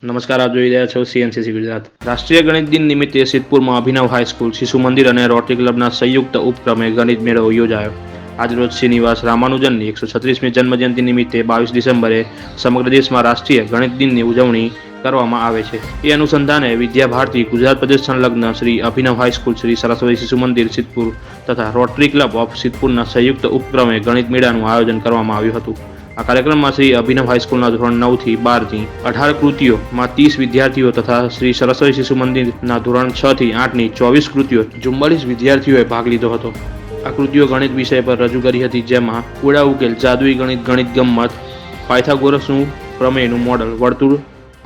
નમસ્કાર, આપ જોઈ રહ્યા છો CNCC ગુજરાત. રાષ્ટ્રીય ગણિત દિન નિમિત્તે સિદ્ધપુરમાં અભિનવ હાઈસ્કૂલ, શિશુ મંદિર અને રોટરી ક્લબના સંયુક્ત ઉપક્રમે ગણિત મેળો યોજાયો. આજરોજ શ્રીનિવાસ રામાનુજનની 136મી જન્મજયંતિ નિમિત્તે 22 ડિસેમ્બરે સમગ્ર દેશમાં રાષ્ટ્રીય ગણિત દિનની ઉજવણી કરવામાં આવે છે. એ અનુસંધાને વિદ્યા ભારતી ગુજરાત પ્રદેશ સંલગ્ન શ્રી અભિનવ હાઈસ્કૂલ, શ્રી સરસ્વતી શિશુ મંદિર સિદ્ધપુર તથા રોટરી ક્લબ ઓફ સિદ્ધપુરના સંયુક્ત ઉપક્રમે ગણિત મેળાનું આયોજન કરવામાં આવ્યું હતું. આ કાર્યક્રમમાં શ્રી અભિનવ હાઈસ્કૂલના ધોરણ 9 થી 12 ની 18 કૃતિઓમાં 30 વિદ્યાર્થીઓ તથા શ્રી સરસ્વતી શિશુ મંદિરના ધોરણ 6 થી 8 ની 24 કૃતિઓ 44 વિદ્યાર્થીઓએ ભાગ લીધો હતો. આ કૃતિઓ ગણિત વિષય પર રજૂ કરી હતી, જેમાં કુડા ઉકેલ, જાદુઈ ગણિત, ગણિત ગમ્મત, પાયથાગોરસનું પ્રમેયનું મોડલ, વર્તુળ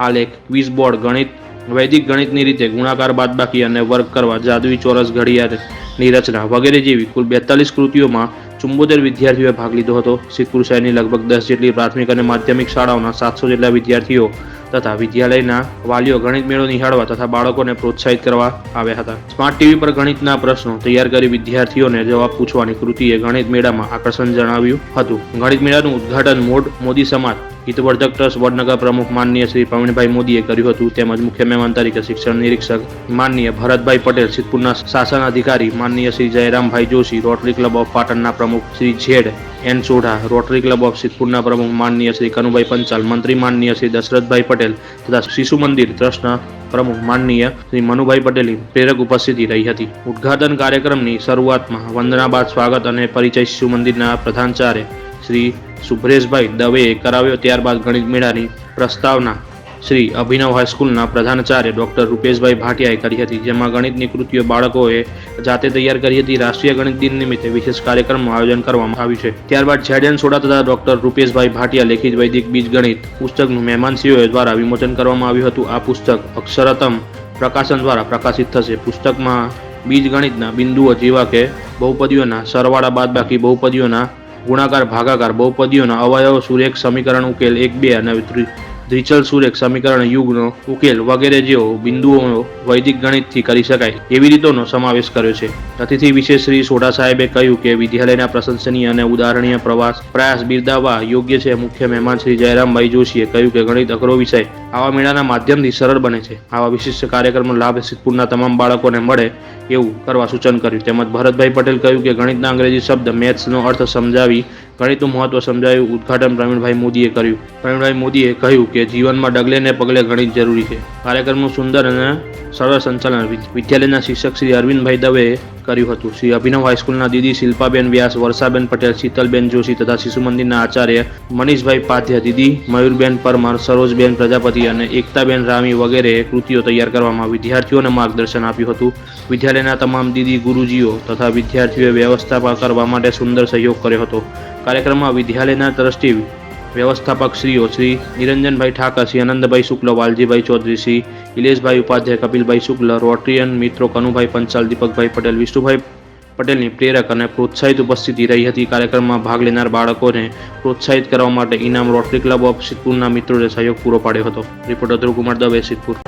આલેખ, ક્વિઝ બોર્ડ ગણિત, વૈદિક ગણિતની રીતે ગુણાકાર, બાદબાકી અને વર્ગ કરવા, જાદુઈ ચોરસ ઘડિયાળની રચના વગેરે જેવી કુલ 42 કૃતિઓમાં 74 વિદ્યાર્થીઓએ ભાગ લીધો હતો. સિદ્ધપુર શહેરની લગભગ 10 જેટલી પ્રાથમિક અને માધ્યમિક શાળાઓના 700 જેટલા વિદ્યાર્થીઓ તથા વિદ્યાલયના વાલીઓ ગણિત મેળો નિહાળવા તથા બાળકોને પ્રોત્સાહિત કરવા આવ્યા હતા. સ્માર્ટ ટીવી પર ગણિતના પ્રશ્નો તૈયાર કરી વિદ્યાર્થીઓને જવાબ પૂછવાની કૃતિએ ગણિત મેળામાં આકર્ષણ જણાવ્યું હતું. ગણિત મેળાનું ઉદ્ઘાટન મોદી સમાજ હિતવર્ધક ટ્રસ્ટ વડનગર પ્રમુખ માનનીય શ્રી પ્રવીણભાઈ મોદીએ કર્યું હતું. તેમજ મુખ્ય મહેમાન તરીકે શિક્ષણ નિરીક્ષક માનનીય ભરતભાઈ પટેલ, સિદ્ધપુરના શાસન અધિકારી માનનીય Shri Jayrambhai Joshi, Rotary Club of પાટણના પ્રમુખ Shri ZN Sodha, Rotary Club of સિદ્ધપુરના પ્રમુખ માનનીય શ્રી કનુભાઈ પંચાલ, મંત્રી માનનીય શ્રી દશરથભાઈ પટેલ તથા શિશુ મંદિર ટ્રસ્ટના પ્રમુખ માનનીય શ્રી મનુભાઈ પટેલની પ્રેરક ઉપસ્થિતિ રહી હતી. ઉદ્ઘાટન કાર્યક્રમની શરૂઆતમાં વંદના બાદ સ્વાગત અને પરિચય શિશુ મંદિરના પ્રધાનાચાર્ય શ્રી સુભ્રેશભાઈ દવેએ કરાવ્યો. ત્યારબાદ ગણિત મેળાની પ્રસ્તાવના શ્રી અભિનવ હાઈસ્કૂલના પ્રધાનાચાર્ય ડોક્ટર રૂપેશભાઈ ભાટિયાએ કરી હતી, જેમાં ગણિતની કૃતિઓ બાળકોએ જાતે તૈયાર કરી હતી. રાષ્ટ્રીય ગણિત દિન નિમિત્તે વિશેષ કાર્યક્રમનું આયોજન કરવામાં આવ્યું છે. ત્યારબાદ ZN સોઢા તથા ડોક્ટર રૂપેશભાઈ ભાટિયા લેખિત વૈદિક બીજ ગણિત પુસ્તકનું મહેમાનશ્રીઓ દ્વારા વિમોચન કરવામાં આવ્યું હતું. આ પુસ્તક અક્ષરતમ પ્રકાશન દ્વારા પ્રકાશિત થશે. પુસ્તકમાં બીજ ગણિતના બિંદુઓ જેવા કે બહુપદીઓના સરવાળા, બાદબાકી, બહુપદીઓના ગુણાકાર, ભાગાકાર, બહુપદીઓના અવયવ, સુરેખ સમીકરણ ઉકેલ 1, 2 અને દ્વિચલ સુરેખ સમીકરણ યુગનો ઉકેલ વગેરે જેવો બિંદુઓ વૈદિક ગણિતથી કરી શકાય એવી રીતોનો સમાવેશ કર્યો છે. અતિથિ વિશેષ શ્રી સોઢા સાહેબે કહ્યું કે વિદ્યાલયના પ્રશંસનીય અને ઉદાહરણીય પ્રયાસ બિરદાવવા યોગ્ય છે. મુખ્ય મહેમાન શ્રી જયરામભાઈ જોશીએ કહ્યું કે ગણિત અઘરો વિષય આવા મેળાના માધ્યમથી સરળ બને છે. આવા વિશિષ્ટ કાર્યક્રમનો લાભ સિદ્ધપુરના તમામ બાળકોને મળે એવું કરવા સૂચન કર્યું. તેમજ ભરતભાઈ પટેલ કહ્યું કે ગણિતના અંગ્રેજી શબ્દ મેથ્સનો અર્થ સમજાવી ગણિતનું મહત્વ સમજાવ્યું. ઉદ્ઘાટન પ્રવીણભાઈ મોદીએ કર્યું. પ્રવીણભાઈ મોદીએ કહ્યું કે જીવનમાં ડગલે ને પગલે ગણિત જરૂરી છે. કાર્યક્રમનું સુંદર અને સરળ સંચાલન વિદ્યાલયના શિક્ષક શ્રી અરવિંદભાઈ દવેએ કર્યું હતું. શ્રી અભિનવ હાઈસ્કૂલના દીદી શિલ્પાબેન વ્યાસ, વર્ષાબેન પટેલ, શીતલબેન જોશી તથા શિશુ મંદિરના આચાર્ય મનીષભાઈ પાધ્ય, દીદી મયુરબેન પરમાર, સરોજબેન પ્રજાપતિ અને એકતાબેન રામી વગેરે કૃતિઓ તૈયાર કરવામાં વિદ્યાર્થીઓને માર્ગદર્શન આપ્યું હતું. વિદ્યાલયના તમામ દીદી ગુરુજીઓ તથા વિદ્યાર્થીઓએ વ્યવસ્થા કરવા માટે સુંદર સહયોગ કર્યો હતો. કાર્યક્રમમાં વિદ્યાલયના ટ્રસ્ટી વ્યવસ્થાપક શ્રીઓ શ્રી નિરંજનભાઈ ઠાકર, શ્રી આનંદભાઈ શુક્લ, વાલજીભાઈ ચૌધરી, શ્રી ઇલેશભાઈ ઉપાધ્યાય, કપિલભાઈ શુક્લ, રોટરીયન મિત્રો કનુભાઈ પંચાલ, દીપકભાઈ પટેલ, વિષ્ણુભાઈ પટેલની પ્રેરક અને પ્રોત્સાહિત ઉપસ્થિતિ રહી હતી. કાર્યક્રમમાં ભાગ લેનાર બાળકોને પ્રોત્સાહિત કરવા માટે ઇનામ રોટરી ક્લબ ઓફ સિદ્ધપુરના મિત્રોએ સહયોગ પૂરો પાડ્યો હતો. રિપોર્ટર ધ્રુવકુમાર દવે, સિદ્ધપુર.